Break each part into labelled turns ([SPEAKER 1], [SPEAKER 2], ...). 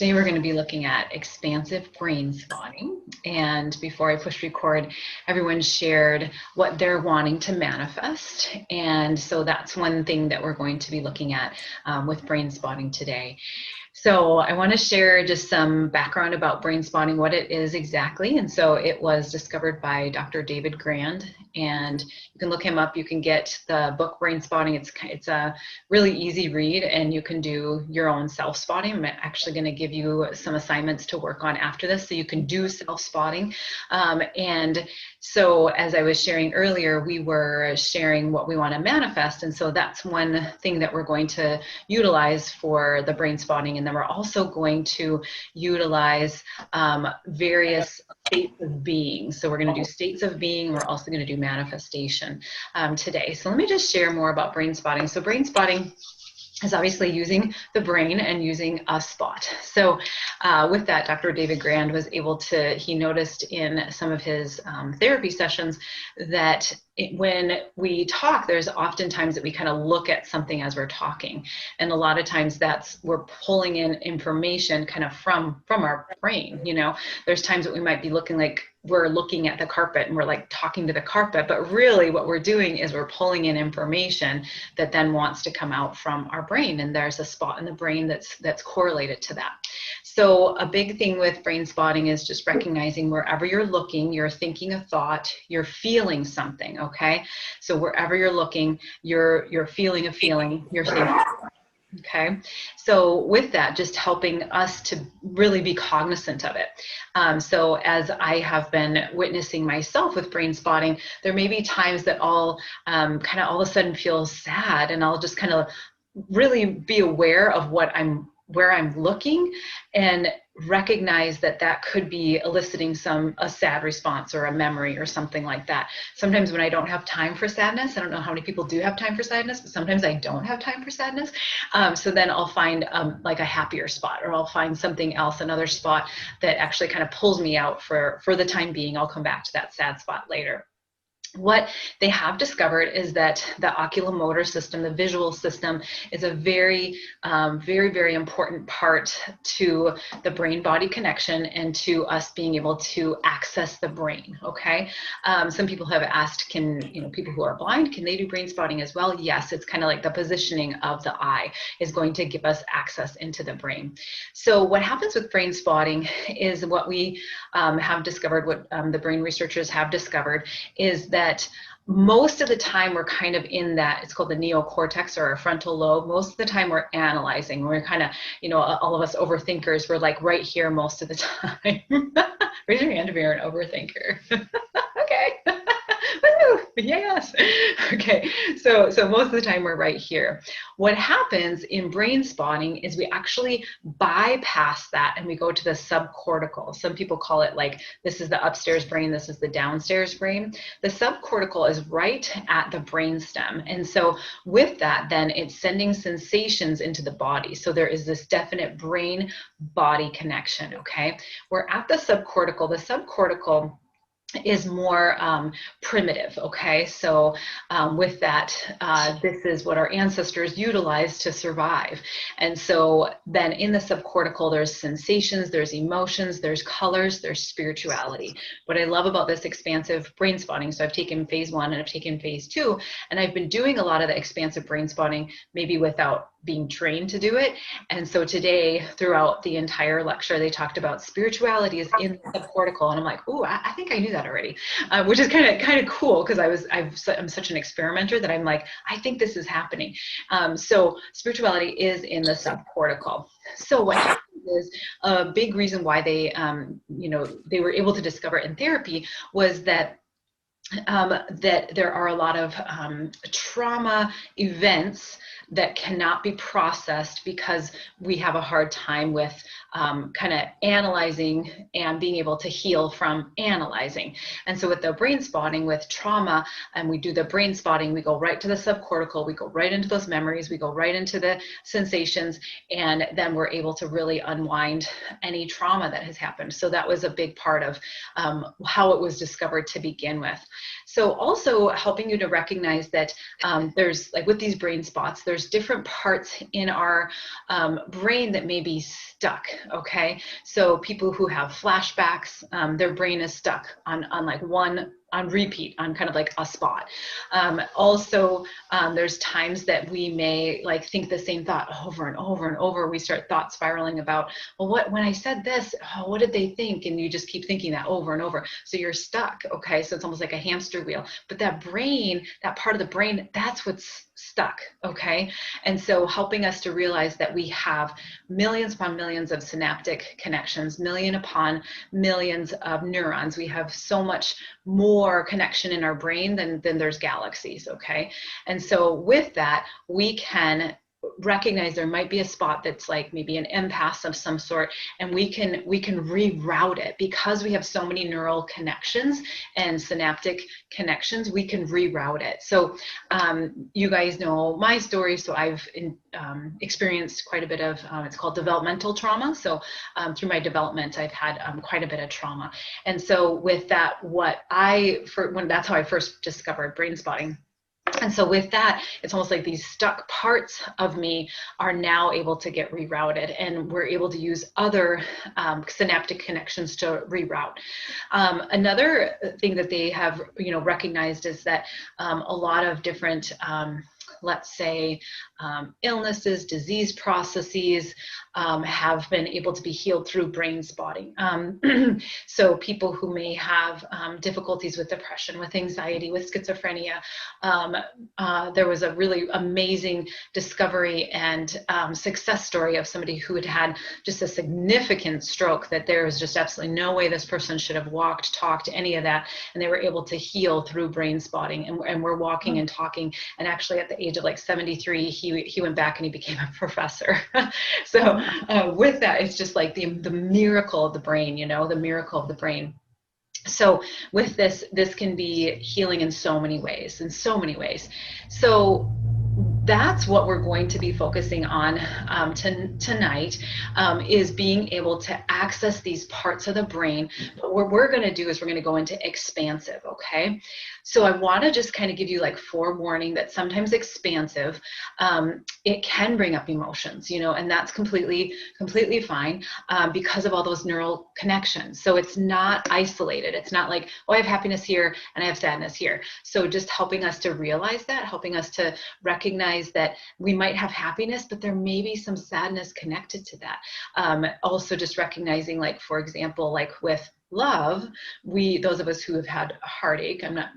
[SPEAKER 1] Today we're going to be looking at expansive brain spotting. And before I pushed record, everyone shared what they're wanting to manifest. And so that's one thing that we're going to be looking at with brain spotting today. So I want to share just some background about brain spotting, what it is exactly. And so it was discovered by Dr. David Grand, and you can look him up. You can get the book Brain Spotting. It's a really easy read, and you can do your own self-spotting. I'm actually going to give you some assignments to work on after this, so you can do self-spotting. And so as I was sharing earlier, we were sharing what we want to manifest, and so that's one thing that we're going to utilize for the brain spotting. And then we're also going to utilize various states of being. So we're going to do states of being. We're also going to do manifestation today. So let me just share more about brain spotting. So brain spotting is obviously using the brain and using a spot. So with that, Dr. David Grand was able to, he noticed in some of his therapy sessions that when we talk, there's often times that we kind of look at something as we're talking. And a lot of times we're pulling in information kind of from our brain. You know, there's times that we might be looking like we're looking at the carpet and we're like talking to the carpet, but really what we're doing is we're pulling in information that then wants to come out from our brain. And there's a spot in the brain that's correlated to that. So a big thing with brain spotting is just recognizing wherever you're looking, you're thinking a thought, you're feeling something, okay? So wherever you're looking, you're feeling a feeling, you're thinking. Okay, so with that, just helping us to really be cognizant of it. So as I have been witnessing myself with brain spotting, there may be times that I'll kind of all of a sudden feel sad, and I'll just kind of really be aware of where I'm looking and recognize that could be eliciting a sad response or a memory or something like that. Sometimes when I don't have time for sadness, I don't know how many people do have time for sadness, but sometimes I don't have time for sadness. So then I'll find like a happier spot, or I'll find something else, another spot that actually kind of pulls me out for the time being. I'll come back to that sad spot later. What they have discovered is that the oculomotor system, the visual system, is a very, very important part to the brain-body connection and to us being able to access the brain, okay? Some people have asked, people who are blind, can they do brain spotting as well? Yes, it's kind of like the positioning of the eye is going to give us access into the brain. So what happens with brain spotting is what we have discovered, what the brain researchers have discovered, is that most of the time we're kind of in that, it's called the neocortex or our frontal lobe. Most of the time we're analyzing. We're kind of, all of us overthinkers, we're like right here most of the time. Raise your hand if you're an overthinker. Okay. Woo! Yes. Okay. So most of the time we're right here. What happens in brain spotting is we actually bypass that and we go to the subcortical. Some people call it like, this is the upstairs brain, this is the downstairs brain. The subcortical is right at the brainstem. And so with that, then it's sending sensations into the body. So there is this definite brain-body connection, okay? We're at the subcortical. The subcortical is more primitive, okay? So with that, this is what our ancestors utilized to survive. And so then in the subcortical, there's sensations, there's emotions, there's colors, there's spirituality. What I love about this expansive brain spotting, so I've taken phase 1 and I've taken phase 2, and I've been doing a lot of the expansive brain spotting, maybe without being trained to do it. And so today, throughout the entire lecture, they talked about spirituality is in the subcortical, and I'm like, ooh, I think I knew that already, which is kind of cool, because I'm such an experimenter that I'm like, I think this is happening. So spirituality is in the subcortical. So what happens is a big reason why they were able to discover in therapy was that there are a lot of trauma events that cannot be processed because we have a hard time with kind of analyzing and being able to heal from analyzing. And so with the brain spotting, with trauma, and we do the brain spotting, we go right to the subcortical, we go right into those memories, we go right into the sensations, and then we're able to really unwind any trauma that has happened. So that was a big part of how it was discovered to begin with. So also helping you to recognize that there's, like with these brain spots, there's different parts in our brain that may be stuck, okay? So people who have flashbacks, their brain is stuck on like on repeat, on kind of like a spot. Also, there's times that we may like think the same thought over and over and over. We start thought spiraling about, well, when I said this, oh, what did they think? And you just keep thinking that over and over. So you're stuck, okay? So it's almost like a hamster wheel. But that brain, that part of the brain, that's what's stuck, okay? And so helping us to realize that we have millions upon millions of synaptic connections, million upon millions of neurons. We have so much more connection in our brain than there's galaxies, okay? And so with that, we can recognize there might be a spot that's like maybe an impasse of some sort, and we can reroute it because we have so many neural connections and synaptic connections. We can reroute it. So you guys know my story, so I've experienced quite a bit of it's called developmental trauma. So through my development, I've had quite a bit of trauma, and so with that, that's how I first discovered Brainspotting. And so with that, it's almost like these stuck parts of me are now able to get rerouted, and we're able to use other synaptic connections to reroute. Another thing that they have, recognized is that a lot of different let's say illnesses, disease processes have been able to be healed through brain spotting. So people who may have difficulties with depression, with anxiety, with schizophrenia, there was a really amazing discovery and success story of somebody who had had just a significant stroke, that there was just absolutely no way this person should have walked, talked, any of that, and they were able to heal through brain spotting, and we're walking and talking, and actually at the age of like 73, he went back and he became a professor. So with that, it's just like the miracle of the brain, the miracle of the brain. So with this can be healing in so many ways, So that's what we're going to be focusing on tonight, is being able to access these parts of the brain. But what we're going to do is we're going to go into expansive, okay? So I want to just kind of give you like forewarning that sometimes expansive, it can bring up emotions, and that's completely fine because of all those neural connections. So it's not isolated. It's not like, oh, I have happiness here and I have sadness here. So just helping us to realize that, helping us to recognize that we might have happiness, but there may be some sadness connected to that. Also just recognizing, like, for example, like with love, those of us who have had a heartache, I'm not,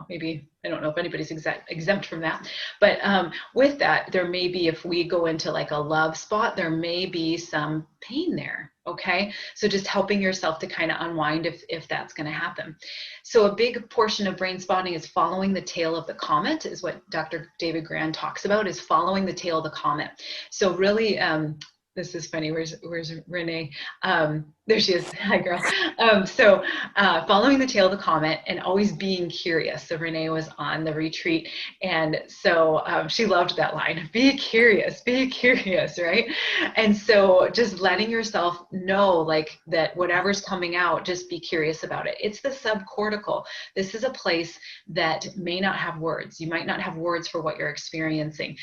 [SPEAKER 1] maybe, I don't know if anybody's exempt from that, but with that, there may be, if we go into like a love spot, there may be some pain there, okay? So just helping yourself to kind of unwind if that's going to happen. So a big portion of brain spotting is following the tail of the comet, is what Dr. David Grand talks about, is following the tail of the comet. So really, this is funny. Where's Renee? There she is. Hi, girl. So following the tail of the comet and always being curious. So Renee was on the retreat, and so she loved that line, be curious, right? And so just letting yourself know, like, that whatever's coming out, just be curious about it. It's the subcortical. This is a place that may not have words. You might not have words for what you're experiencing.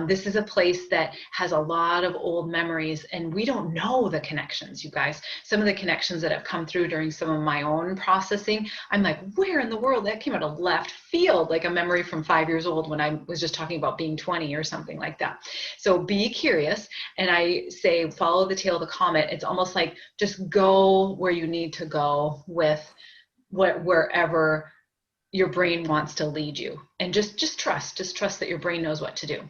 [SPEAKER 1] This is a place that has a lot of old memories, and we don't know the connections, you guys. Some of the connections that have come through during some of my own processing, I'm like, where in the world? That came out of left field, like a memory from 5 years old when I was just talking about being 20 or something like that. So be curious, and I say follow the tail of the comet. It's almost like just go where you need to go with wherever your brain wants to lead you, and just trust that your brain knows what to do.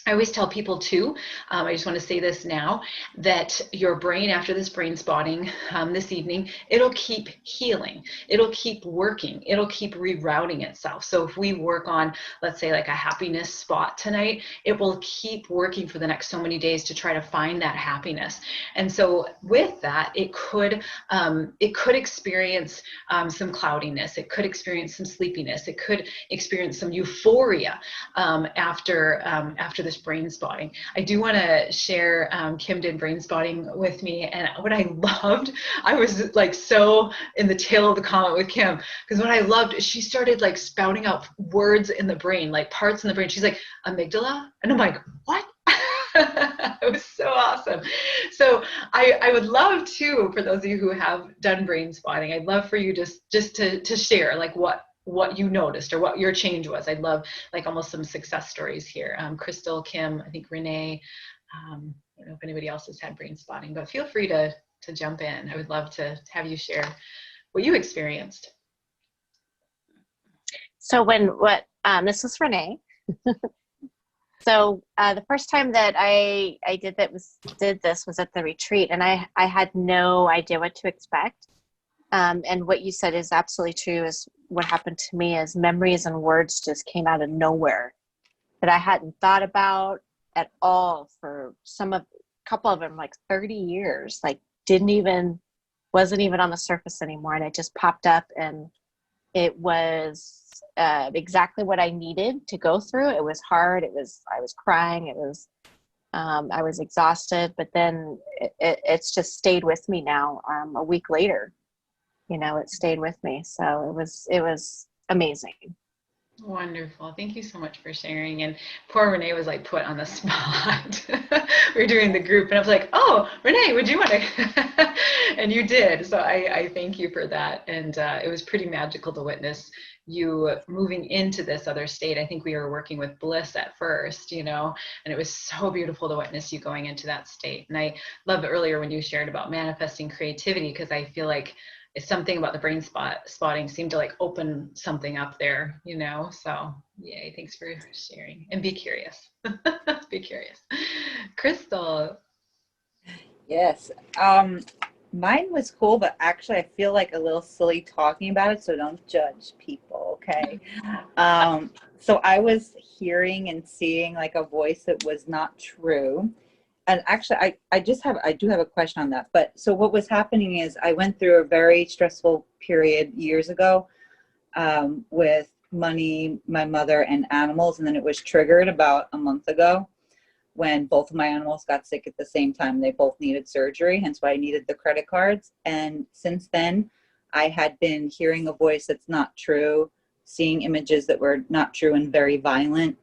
[SPEAKER 1] I always tell people too, I just want to say this now, that your brain, after this brain spotting this evening, it'll keep healing. It'll keep working. It'll keep rerouting itself. So if we work on, let's say, like a happiness spot tonight, it will keep working for the next so many days to try to find that happiness. And so with that, it could experience some cloudiness. It could experience some sleepiness. It could experience some euphoria after the this brain spotting. I do want to share, Kim did brain spotting with me, and what I loved, I was like so in the tail of the comment with Kim, because what I loved is she started like spouting out words in the brain, like parts in the brain. She's like, amygdala, and I'm like, what? It was so awesome. So I would love to, for those of you who have done brain spotting, I'd love for you just to share like what you noticed or what your change was. I'd love like almost some success stories here. Crystal, Kim, I think Renee, I don't know if anybody else has had brain spotting, but feel free to jump in. I would love to have you share what you experienced.
[SPEAKER 2] So this was Renee. So the first time that I did this was at the retreat, and I had no idea what to expect. And what you said is absolutely true. Is what happened to me is memories and words just came out of nowhere that I hadn't thought about at all for a couple of them, like 30 years, like wasn't even on the surface anymore. And it just popped up, and it was exactly what I needed to go through. It was hard. I was crying. I was exhausted, but then it's just stayed with me now. A week later, it stayed with me. So it was amazing.
[SPEAKER 1] Wonderful. Thank you so much for sharing. And poor Renee was like put on the spot. We were doing the group and I was like, oh, Renee, would you want to? And you did. So I thank you for that. And it was pretty magical to witness you moving into this other state. I think we were working with bliss at first, and it was so beautiful to witness you going into that state. And I love earlier when you shared about manifesting creativity, because I feel like it's something about the brain spotting seemed to like open something up there, so yay, thanks for sharing. And be curious. Be curious. Crystal.
[SPEAKER 3] Yes. Mine was cool, but actually I feel like a little silly talking about it, so don't judge people, okay? So I was hearing and seeing like a voice that was not true. And actually, I do have a question on that. But so what was happening is I went through a very stressful period years ago with money, my mother, and animals. And then it was triggered about a month ago when both of my animals got sick at the same time. They both needed surgery, hence why I needed the credit cards. And since then, I had been hearing a voice that's not true, seeing images that were not true and very violent.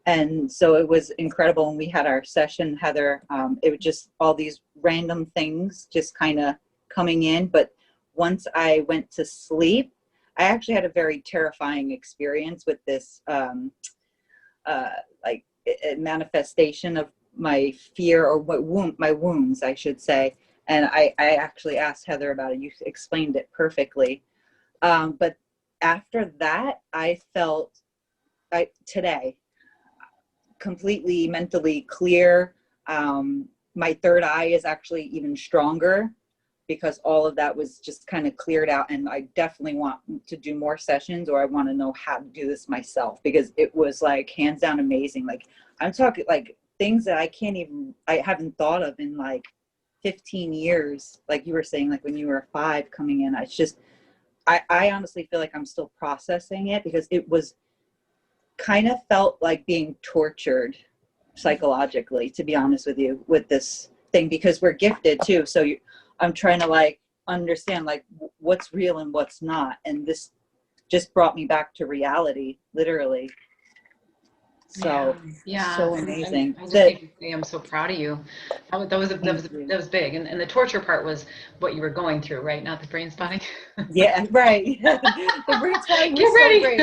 [SPEAKER 3] And so it was incredible when we had our session, Heather. It was just all these random things just kind of coming in. But once I went to sleep, I actually had a very terrifying experience with this like manifestation of my fear, or my wounds, I should say. And I actually asked Heather about it. You explained it perfectly. But after that, I felt today completely mentally clear. My third eye is actually even stronger because all of that was just kind of cleared out. And I definitely want to do more sessions, or I want to know how to do this myself, because it was like hands down amazing. Like I'm talking like things that I haven't thought of in like 15 years. Like you were saying, like when you were 5 coming in, it's just, I honestly feel like I'm still processing it, because it was kind of felt like being tortured psychologically, to be honest with you, with this thing, because we're gifted too. So I'm trying to like understand like what's real and what's not. And this just brought me back to reality, literally. So
[SPEAKER 1] yeah.
[SPEAKER 3] so amazing.
[SPEAKER 1] I just need to say I'm so proud of you. That was big. And the torture part was what you were going through, right? Not the brain spotting.
[SPEAKER 3] Yeah, right. The brain spotting was so great.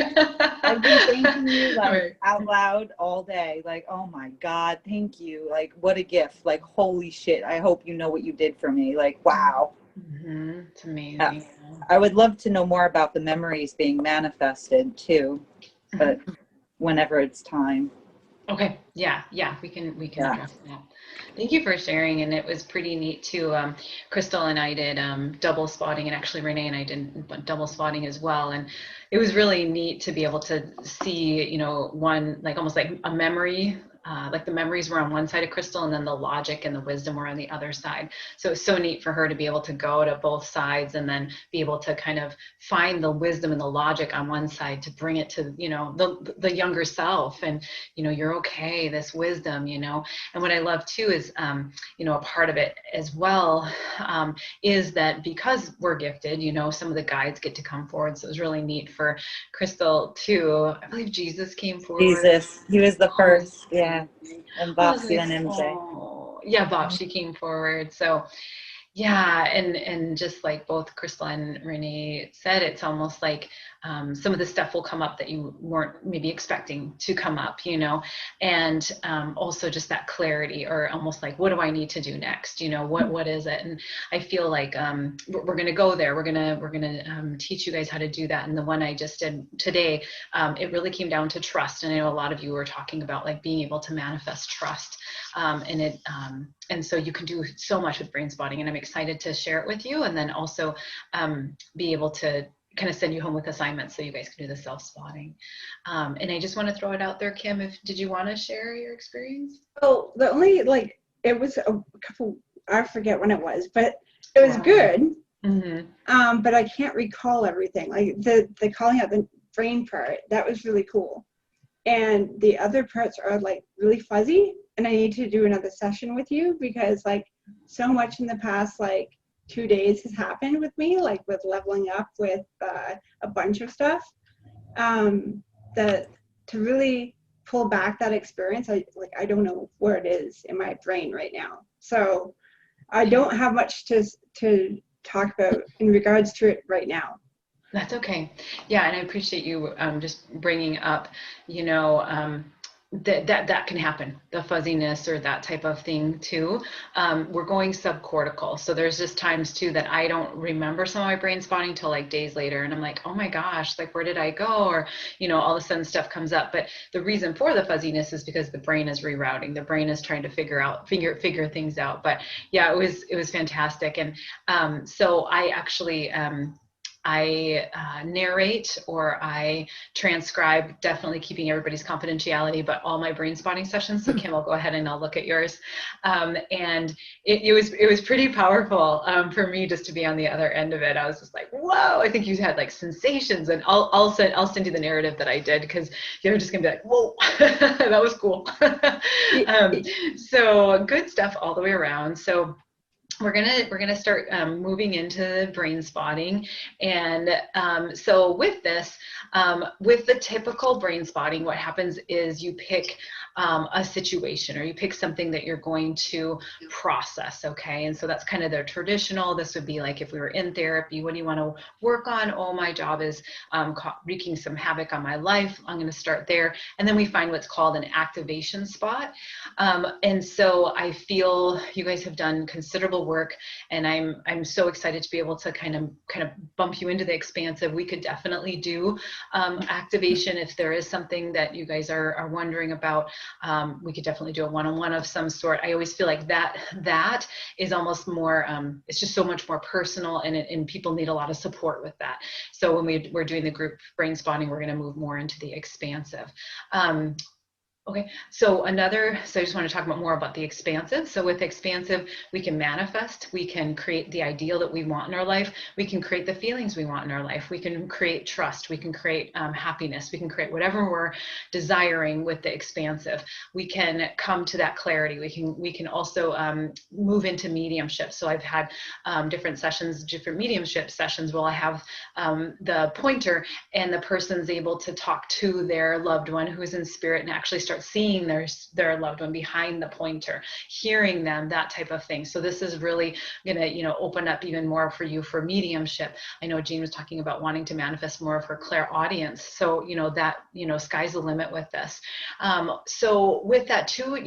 [SPEAKER 3] I've been thanking you like out loud all day. Like, oh my God, thank you. Like, what a gift. Like, holy shit. I hope you know what you did for me. Like, wow.
[SPEAKER 1] Mm-hmm. It's amazing.
[SPEAKER 3] I would love to know more about the memories being manifested too, but whenever it's time.
[SPEAKER 1] Okay. Yeah. We can address that. Thank you for sharing. And it was pretty neat too. Crystal and I did double spotting, and actually Renee and I did double spotting as well. And it was really neat to be able to see, one, like almost like a memory like the memories were on one side of Crystal, and then the logic and the wisdom were on the other side. So it's so neat for her to be able to go to both sides and then be able to kind of find the wisdom and the logic on one side to bring it to, you know, the younger self, and, you know, you're okay, this wisdom, you know. And what I love too is, you know, a part of it as well, is that because we're gifted, you know, some of the guides get to come forward. So it was really neat for Crystal too. I believe Jesus came forward.
[SPEAKER 3] Jesus, he was the first, yeah.
[SPEAKER 1] Amazing.
[SPEAKER 3] And
[SPEAKER 1] I was
[SPEAKER 3] Bobsy
[SPEAKER 1] like,
[SPEAKER 3] and MJ.
[SPEAKER 1] oh, yeah, Bob, she came forward. So yeah, and just like both Crystal and Renee said, it's almost like some of the stuff will come up that you weren't maybe expecting to come up, you know, and also just that clarity, or almost like, what do I need to do next? You know, what is it? And I feel like we're going to go there. We're gonna teach you guys how to do that. And the one I just did today, it really came down to trust. And I know a lot of you were talking about like being able to manifest trust, and so you can do so much with Brainspotting, and I'm excited to share it with you, and then also be able to kind of send you home with assignments so you guys can do the self-spotting. And I just want to throw it out there, Kim, did you want to share your experience?
[SPEAKER 4] Well, the only, like, it was a couple, I forget when it was, but it was good.
[SPEAKER 1] Mm-hmm.
[SPEAKER 4] But I can't recall everything. Like the calling out the brain part, that was really cool. And the other parts are like really fuzzy, and I need to do another session with you, because like so much in the past like 2 days has happened with me, like with leveling up with a bunch of stuff, that to really pull back that experience, I don't know where it is in my brain right now. So I don't have much to talk about in regards to it right now.
[SPEAKER 1] That's okay. Yeah, and I appreciate you just bringing up, you know, that can happen, the fuzziness or that type of thing too. We're going subcortical, so there's just times too that I don't remember some of my brain spotting till like days later, and I'm like, oh my gosh, like where did I go? Or, you know, all of a sudden stuff comes up. But the reason for the fuzziness is because the brain is rerouting. The brain is trying to figure things out. But yeah, it was fantastic. And so I actually I narrate, or I transcribe, definitely keeping everybody's confidentiality, but all my brain spotting sessions. So Kim, I'll go ahead and I'll look at yours. And it was pretty powerful for me just to be on the other end of it. I was just like, whoa, I think you had like sensations, and I'll send you the narrative that I did, because you're just gonna be like, whoa, that was cool. So good stuff all the way around. So we're gonna start moving into brain spotting. And so with this, with the typical brain spotting, what happens is you pick a situation, or you pick something that you're going to process, okay? And so that's kind of the traditional. This would be like if we were in therapy, what do you want to work on? Oh, my job is wreaking some havoc on my life. I'm going to start there. And then we find what's called an activation spot. And so I feel you guys have done considerable work, and I'm so excited to be able to kind of bump you into the expansive. We could definitely do activation if there is something that you guys are wondering about. We could definitely do a one-on-one of some sort. I always feel like that is almost more, it's just so much more personal, and people need a lot of support with that. So when we're doing the group brain spotting, we're going to move more into the expansive. Okay, so I just want to talk more about the expansive. So with expansive, we can manifest, we can create the ideal that we want in our life, we can create the feelings we want in our life, we can create trust, we can create happiness, we can create whatever we're desiring with the expansive. We can come to that clarity. We can also move into mediumship. So I've had different mediumship sessions where I have the pointer, and the person's able to talk to their loved one who's in spirit, and actually start seeing their loved one behind the pointer, hearing them, that type of thing. So this is really going to, open up even more for you for mediumship. I know Jean was talking about wanting to manifest more of her clairaudience. So, sky's the limit with this. So with that too,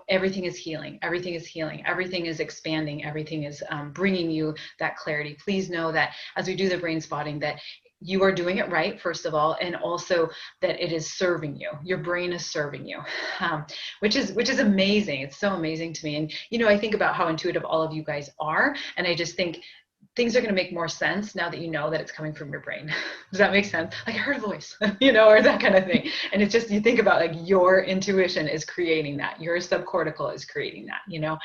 [SPEAKER 1] everything is healing. Everything is healing. Everything is expanding. Everything is bringing you that clarity. Please know that as we do the brain spotting, that you are doing it right, first of all, and also that it is serving you. Your brain is serving you, which is amazing. It's so amazing to me. And, I think about how intuitive all of you guys are. And I just think things are going to make more sense now that you know that it's coming from your brain. Does that make sense? Like, I heard a voice, you know, or that kind of thing. And it's just, you think about like your intuition is creating that, your subcortical is creating that, you know.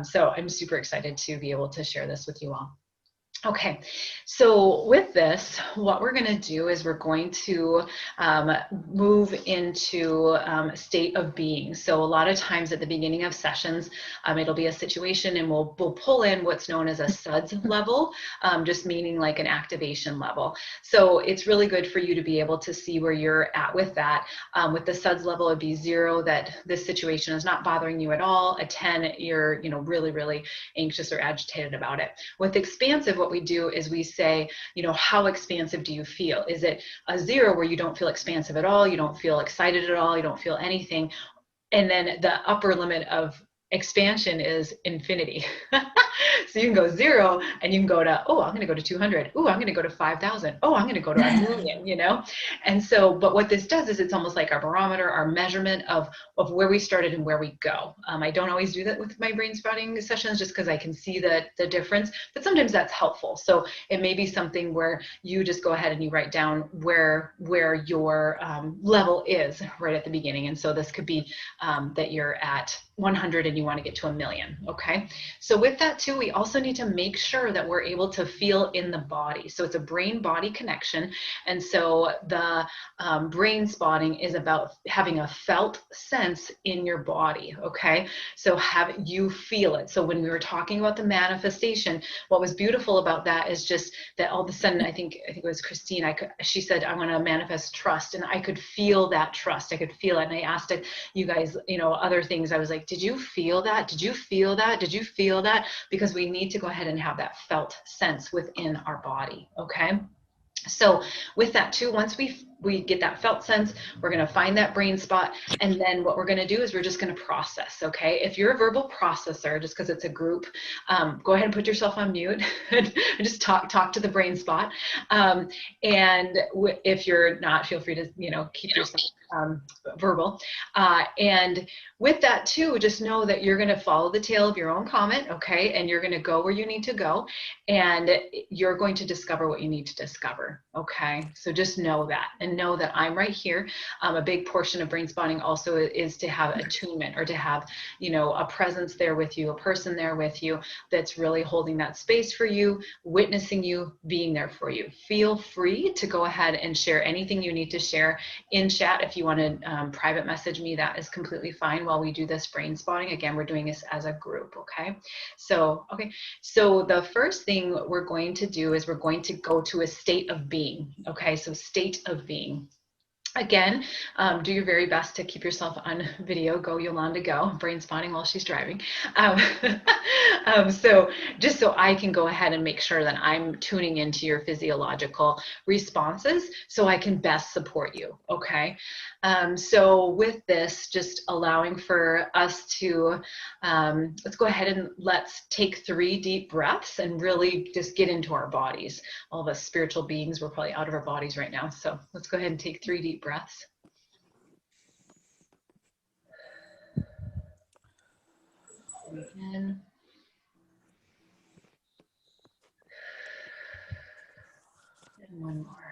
[SPEAKER 1] So I'm super excited to be able to share this with you all. Okay, so with this, what we're going to do is we're going to move into a state of being. So a lot of times at the beginning of sessions, it'll be a situation and we'll pull in what's known as a SUDS level, just meaning like an activation level. So it's really good for you to be able to see where you're at with that. With the SUDS level, it'd be 0, that this situation is not bothering you at all. A 10, you're, you know, really, really anxious or agitated about it. With expansive, what we do is we say, you know, how expansive do you feel? Is it a 0 where you don't feel expansive at all? You don't feel excited at all? You don't feel anything? And then the upper limit of expansion is infinity. So you can go 0 and you can go to, oh, I'm going to go to 200. Oh, I'm going to go to 5,000. Oh, I'm going to go to 1,000,000, you know? And so, but what this does is it's almost like our barometer, our measurement of where we started and where we go. I don't always do that with my Brainspotting sessions just because I can see the difference, but sometimes that's helpful. So it may be something where you just go ahead and you write down where your level is right at the beginning. And so this could be that you're at 100 and you want to get to 1,000,000. Okay. So with that too, we also need to make sure that we're able to feel in the body. So it's a brain body connection. And so the brain spotting is about having a felt sense in your body. Okay. So have you feel it. So when we were talking about the manifestation, what was beautiful about that is just that all of a sudden, I think it was Christine, she said, I want to manifest trust. And I could feel that trust. I could feel it. And I asked it, you guys, you know, other things. I was like, did you feel that? Did you feel that? Did you feel that? Because we need to go ahead and have that felt sense within our body. Okay. So with that too, once we get that felt sense, we're going to find that brain spot. And then what we're going to do is we're just going to process. Okay. If you're a verbal processor, just because it's a group, go ahead and put yourself on mute and just talk to the brain spot. And if you're not, feel free to, you know, keep yourself verbal. And with that too, just know that you're going to follow the tail of your own comet. Okay. And you're going to go where you need to go, and you're going to discover what you need to discover. Okay. So just know that, and know that I'm right here. A big portion of Brainspotting also is to have attunement, or to have, you know, a presence there with you, a person there with you that's really holding that space for you, witnessing you, being there for you. Feel free to go ahead and share anything you need to share in chat. If you want to private message me, that is completely fine while we do this Brainspotting. Again, we're doing this as a group. Okay. So, okay. So the first thing we're going to do is we're going to go to a state of being. Okay. So state of being. Again, do your very best to keep yourself on video. Go, Yolanda, go. Brainspotting while she's driving. So just so I can go ahead and make sure that I'm tuning into your physiological responses so I can best support you. Okay. So with this, just allowing for us to, let's go ahead and let's take 3 deep breaths and really just get into our bodies. All of us spiritual beings, we're probably out of our bodies right now. So let's go ahead and take 3 deep breaths. Again. And one more.